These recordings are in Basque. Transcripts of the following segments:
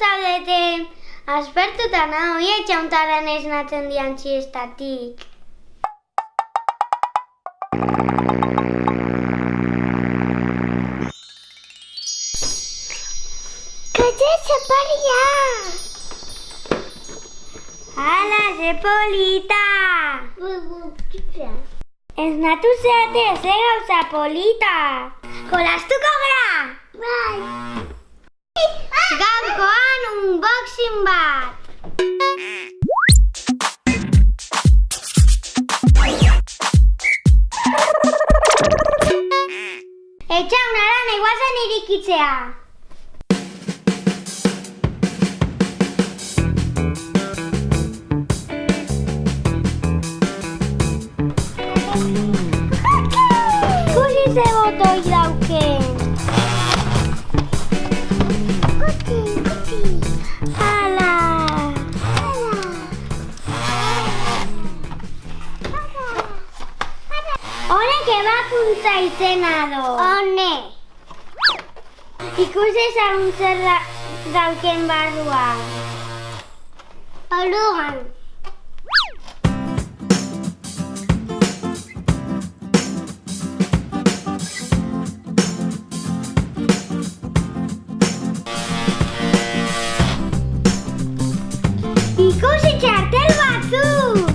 zaudete? Aspertuta nago, txauntaran esnatzen dian txiestatik. ¡Calle, Zaparia! ¡Hala, ze polita! Esnatu zeate, ze gauza polita! Jolastuko gara! Bai! Gaurkoan unboxing bat! Etxaun, Arana, iguazen irikitzea! Ikusi ze botoi dauken! Hala! Honek ebakuntza izena do. Hone! Ikusi ezagun zer dauken barruan. Olugan. Ikusi txartel batzuk!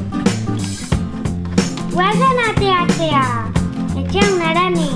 Guazen ateatzea! Etxean, Arane!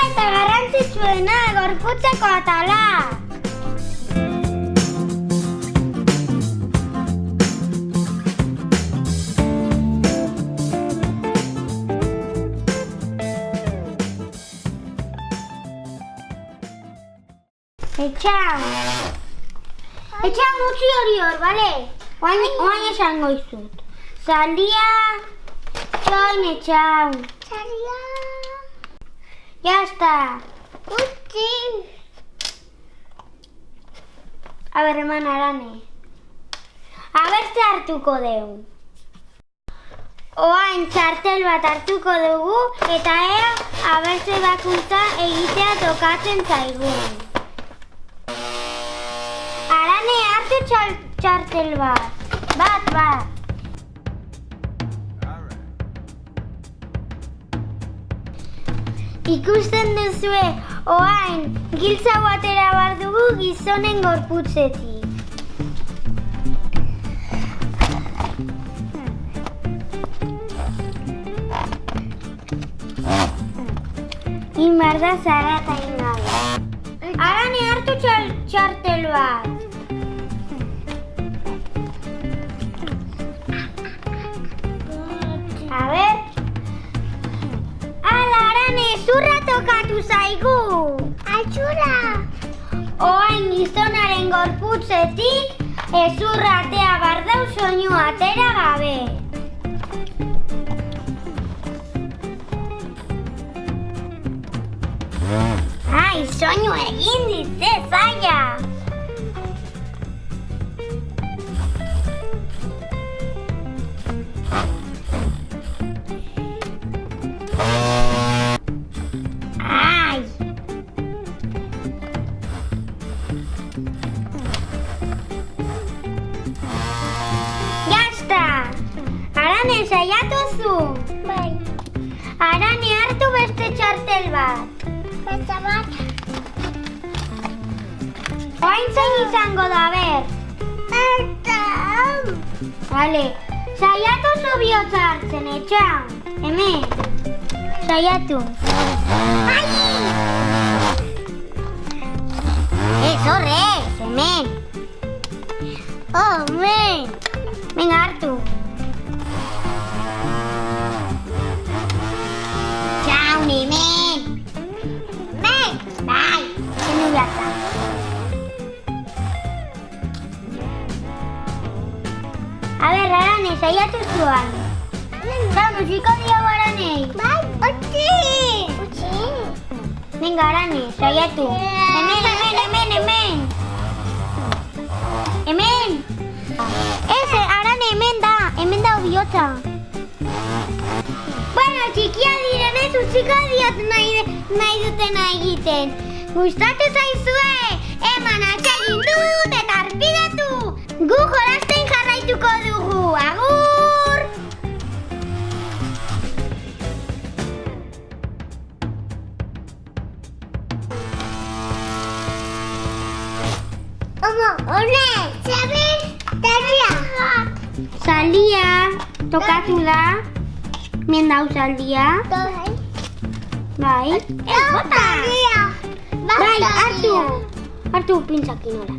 Eta garrantzitsuena, gorputzeko atala! Etxean utzi hori hor, bale? Oain esango izut. Zaldia, txoin etxean. Zaldia. Ya está. Utzi. A ber, eman, Arane. A ber ze hartuko deu. Oain txartel bat hartuko dugu eta ea a ber ze bakuntza egitea tokatzen zaigun. Arane, hartu txartel bat. Bat. Ikusten duzue, oain, giltza batera bar dugu gizonen gorputzetik. Inbarda zarata ingabe. Arane, hartu txartel bat. A ber. Ala, Arane, zurra tokatu zaigu. Atxura. Oain gizonaren gorputzetik, ezurra atea bardau soinu atera gabe. Ai, soinu egin dize zaila. Ai. Ya está. Arane, saiatu zu. Bai. Arane, hartu beste txartel bat. Beste bat. Oain zein izango da, ber. Vale, Saiatu zu bihotza hartzen, etxa. Hemen. Saiatu. Ai! Ez horrez, hemen. Oh, hemen. Venga, hartu. Txaun, hemen. Hemen. Bai, hemen behar. A ver, Arane, saiatu zuan. Txaun, utziko diogu Aranei. Bai, utzi. Utzi. Venga, Arane, saiatu. Hemen. Hemen. Ez, Arane, hemen da bihotza. Bueno, txikia direnez utziko diot nahi dutena egiten. Gustatu zaizue, eman atsegin dut eta arpidatu. Gu jolasten jarraituko dugu, agur! Honek, zabez, talia. Zalia, tokatu da. Hemen dau zaldia. Bai. Ez bota! Bai, hartu! Hartu pintzakinola.